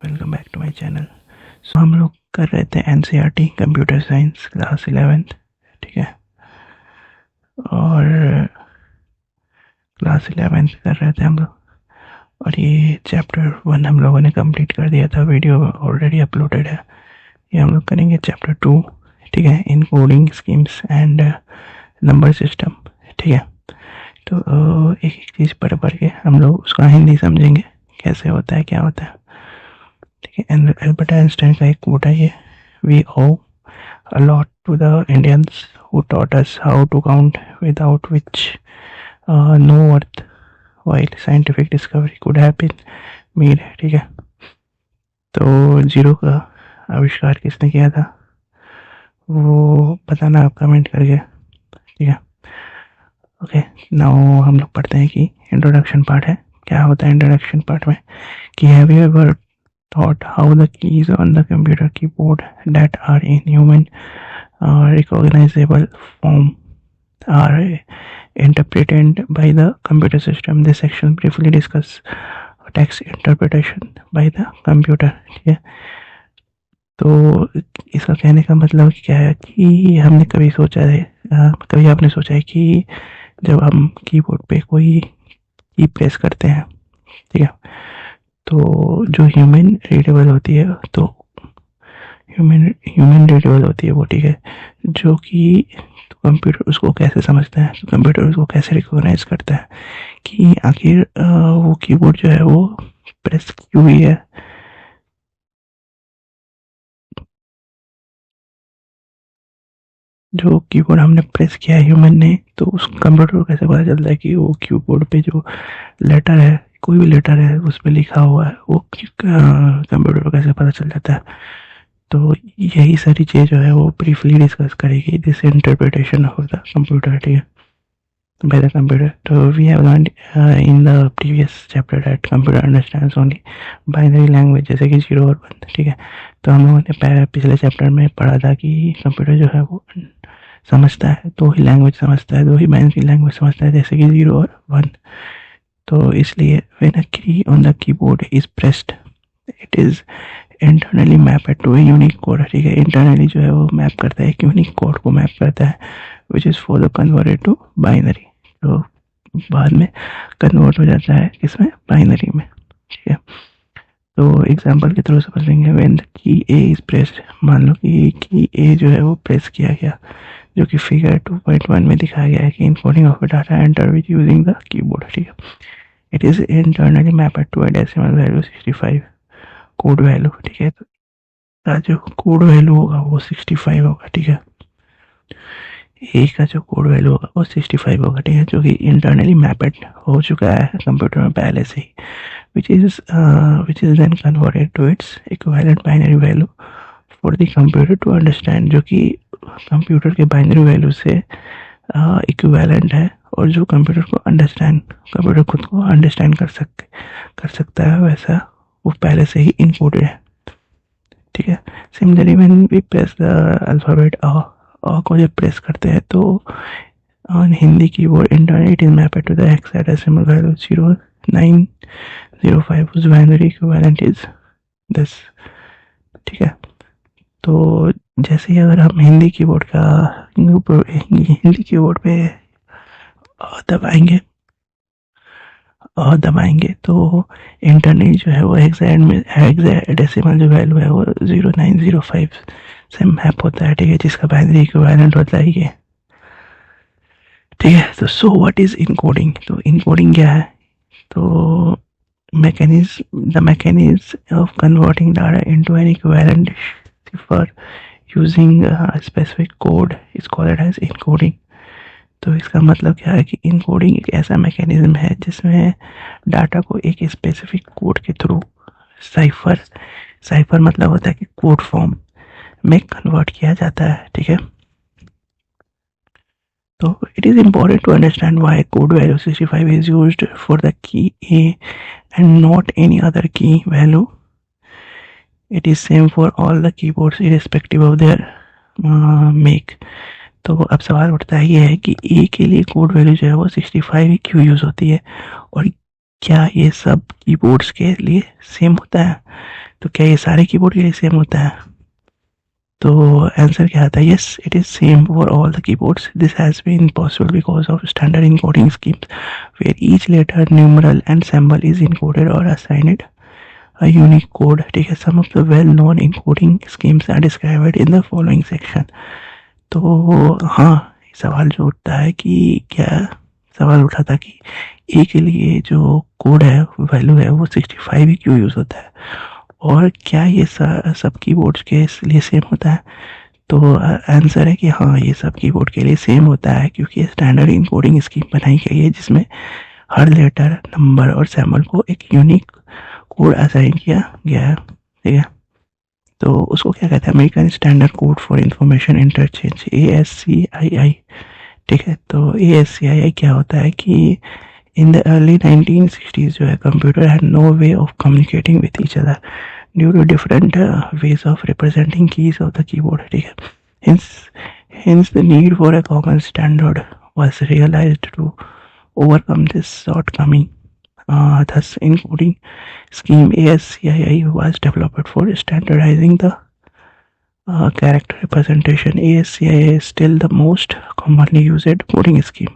Welcome back to my channel. So हम लोग कर रहे थे NCERT computer science class 11th, ठीक है। और क्लास 11th कर रहे थे हम लोग और ये चैप्टर 1 हम लोगों ने कंप्लीट कर दिया था, वीडियो ऑलरेडी अपलोडेड है। ये हम लोग करेंगे चैप्टर 2, ठीक है, encoding schemes and number system, ठीक है। तो एक एक चीज़ पढ़ पढ़ के हम लोग उसका हिंदी समझेंगे कैसे होता है, क्या होता है, ठीक है। एल्बर्ट आइंस्टाइन का एक कोट है ये, we owe a lot to the Indians who taught us how to count, without which no earth while scientific discovery could have been made, ठीक है। तो जीरो का आविष्कार किसने किया था वो बताना आप कमेंट करके, ठीक है। ओके, नाउ हम लोग पढ़ते हैं कि इंट्रोडक्शन पार्ट है। क्या होता है इंट्रोडक्शन पार्ट में कि have you ever thought how the keys on the computer keyboard that are in human recognizable form are interpreted by the computer system. This section briefly discuss text interpretation by the computer, ठीक है। तो इसका कहने का मतलब क्या है कि हमने कभी सोचा है, कभी आपने सोचा है कि जब हम कीबोर्ड पे कोई की प्रेस करते हैं, ठीक है, तो जो ह्यूमन रीडेबल होती है, तो ह्यूमन रीडेबल होती है वो, ठीक है, जो कि तो कंप्यूटर उसको कैसे समझता है, तो कंप्यूटर उसको कैसे रिकॉग्नाइज करता है कि आखिर वो कीबोर्ड जो है वो प्रेस की हुई है। जो कीबोर्ड हमने प्रेस किया है ह्यूमन ने, तो उस कंप्यूटर को कैसे पता चलता है कि वो कीबोर्ड पे जो लेटर है, कोई भी लेटर है उस पर लिखा हुआ है, वो कंप्यूटर को कैसे पता चल जाता है। तो यही सारी चीज़ जो है वो ब्रीफली डिस्कस करेगी this interpretation of the computer, ठीक है, बाय द कंप्यूटर। तो we have learned in the previous chapter that computer understands only binary language, जैसे कि 0 और 1, ठीक है। तो हम लोगों ने पिछले चैप्टर में पढ़ा था कि कंप्यूटर जो है वो समझता है, दो ही लैंग्वेज समझता है, दो ही बाइनरी लैंग्वेज समझता है, जैसे कि 0 और 1। तो इसलिए when a key on the keyboard is pressed it is internally map to a unique code, ठीक है। इंटरनली जो है वो मैप करता है, एक यूनिक कोड को मैप करता है, which is for the converted to binary, तो बाद में कन्वर्ट हो जाता है किसमें, बाइनरी में, ठीक है। तो एग्जांपल के थ्रू समझ लेंगे। When the key A is pressed, मान लो कि की ए जो है वो प्रेस किया गया, जो कि फिगर 2.1 में दिखाया गया है कि encoding of data enter with using the keyboard, ठीक है। It is internally mapped to a decimal value 65 code value, ठीक है। तो जो कोड वैल्यू होगा वो 65 होगा, ठीक है। ए का जो कोड वैल्यू होगा वो 65 होगा, ठीक है, जो कि इंटरनली मैप्ड हो चुका है कंप्यूटर में पहले से ही, which is then converted to its equivalent binary value for the computer to understand, जो कि कंप्यूटर के बाइनरी वैल्यू से इक्विवेलेंट है, और जो कंप्यूटर खुद को अंडरस्टैंड कर सकता है, वैसा वो पहले से ही इनकोडेड है, ठीक है। Similarly when we press the alphabet अ को जब प्रेस करते हैं तो on Hindi keyboard internally it is mapped to the hexadecimal value 0905, उस बाइनरी इक्विवेलेंट इज 10, ठीक है। तो जैसे ही अगर हम हिंदी कीबोर्ड पे दबाएंगे तो इंटरनली जो है वो हेक्साडेसिमल जो वैल्यू है वो 0905 से मैप होता है, ठीक है, जिसका बाइनरी इक्विवेलेंट होता है ये, ठीक है। तो सो व्हाट इज इनकोडिंग, तो इनकोडिंग क्या है, तो the mechanism of converting data into an equivalent cipher using a specific code is called as encoding। तो इसका मतलब क्या है कि इनकोडिंग एक ऐसा मैकेनिज्म है जिसमें डाटा को एक स्पेसिफिक कोड के थ्रू साइफर मतलब होता है कि कोड फॉर्म में कन्वर्ट किया जाता है, ठीक है। तो it is important to understand why code value 65 is used for the key A and not any other key value. It is same for all the keyboards irrespective of their make। तो अब सवाल उठता है ये है कि A के लिए कोड वैल्यू जो है वो 65 ही क्यों यूज़ होती है, और क्या ये सब कीबोर्ड्स के लिए सेम होता है? तो क्या ये सारे कीबोर्ड के लिए सेम होता है? तो आंसर क्या आता है? Yes, it is same for all the keyboards. This has been possible because of standard encoding schemes where each letter, numeral and symbol is encoded और असाइन्ड a unique code. ठीक है, some of the well-known encoding schemes are described in the following section. तो हाँ, सवाल जो उठता है कि क्या सवाल उठा था कि ए के लिए जो कोड है, वैल्यू है, वो 65 ही क्यों यूज़ होता है, और क्या ये सब कीबोर्ड्स के लिए सेम होता है? तो आंसर है कि हाँ, ये सब कीबोर्ड के लिए सेम होता है, क्योंकि स्टैंडर्ड इनकोडिंग स्कीम बनाई गई है जिसमें हर लेटर, नंबर और सिंबल को एक यूनिक कोड असाइन किया गया है. ठीक है, तो उसको क्या कहते हैं? American standard code for information interchange, ASCII. ठीक है, तो ASCII क्या होता है कि इन द अर्ली 1960s जो है, computer had no way of communicating with each other due to different ways of representing keys of the keyboard. ठीक है, hence the need for a common standard was realized to overcome this shortcoming. Thus, encoding scheme ASCII was developed for standardizing the character representation. ASCII is still the most commonly used coding scheme.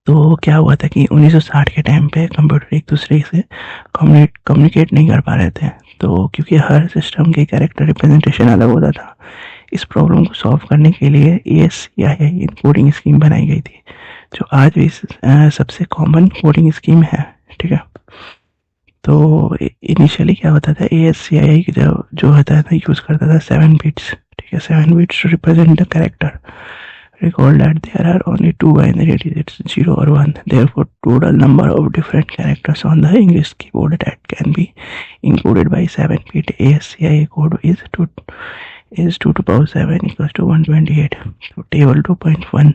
तो क्या हुआ था कि 1960 के time पे computer एक दूसरे से कम्युनिकेट नहीं कर पा रहे थे, तो क्योंकि हर सिस्टम के कैरेक्टर रिप्रेजेंटेशन अलग होता था. इस प्रॉब्लम को सॉल्व करने के लिए ASCII इनकोडिंग स्कीम बनाई गई थी, जो आज भी सबसे कॉमन कोडिंग स्कीम है. ठीक है, तो इनिशियली क्या होता था, ASCII जो होता था यूज़ करता था 7 बिट्स. ठीक है, 7 bits to represent the character. Recall that there are only two binary digits, 0 or 1. Therefore, total number of different characters on the English keyboard that can be encoded by 7-bit ASCII code is 2 to the power 7 equals to 128. So table 2.1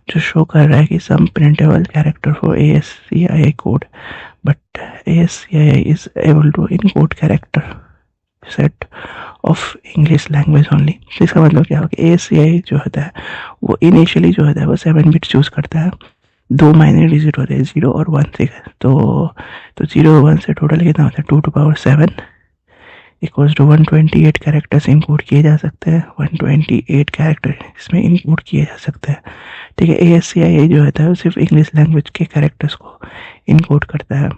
जो show कर रहा है कि some printable character for ASCII code, but ASCII is able to encode character set of English language only. तो इसका मतलब क्या होगा? ASCII जो होता है वो इनिशियली जो होता है वो 7 बिट चूज़ करता है. 2 माइनर डिजिट होते हैं, 0 और 1. ठीक है, तो 0 और 1 से टोटल कितना होता है? 2 to the power 7 equals to 128 characters encode किए जा सकते हैं. 128 कैरेक्टर इसमें इनकोड किए जा सकते हैं. ठीक है, ASCII जो होता है वो सिर्फ इंग्लिश लैंग्वेज के कैरेक्टर्स को इनकोड करता है.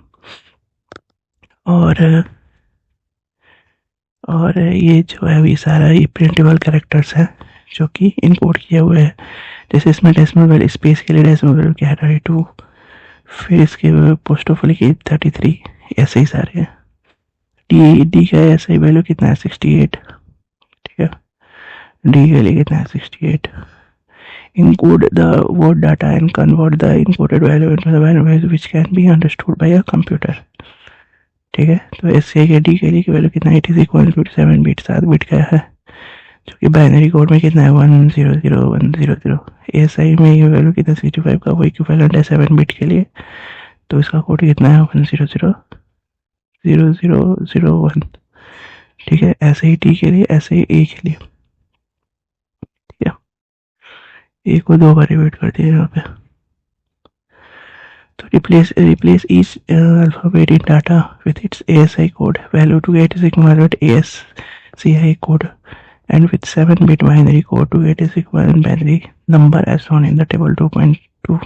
और ये जो है, ये सारा ये प्रिंटेबल कैरेक्टर्स है जो कि इनकोड किए हुए हैं. जैसे इसमें डेसिमल वैल्यू, स्पेस के लिए डेसिमल वैल्यू क्या है? 32. फिर इसके पोस्टोफिल की 33. ऐसे ही सारे हैं. डी का ऐसा ही वैल्यू कितना है? 68. ठीक है, डी के लिए कितना है? 68. Encode the word data and convert the encoded value into the language which can be understood by a computer. ठीक है, तो एससीआई के डी के लिए की वैल्यू कितना है? 7 बिट, 7 बिट का है, जो कि बाइनरी कोड में कितना है? 100 एएसआई में ये वैल्यू कितना? 65 का वो इक्विवेलेंट है 7 बिट के लिए, तो इसका कोड कितना है? 1000001. ठीक है, ऐसे ही टी के लिए, ऐसे ही ए के लिए. ठीक है, ए को 2 बार रिपीट कर दिया यहाँ पे. तो replace each alphabet in data with its ASCII code value to get its equivalent ASCII code, and with 7-bit binary code to get its equivalent binary number as shown in the table 2.2.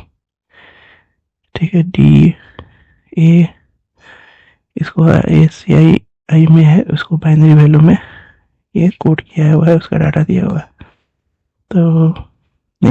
ठीक है, D A इसको ASCII में है, उसको binary value में ये code किया हुआ है, उसका डाटा दिया हुआ है. तो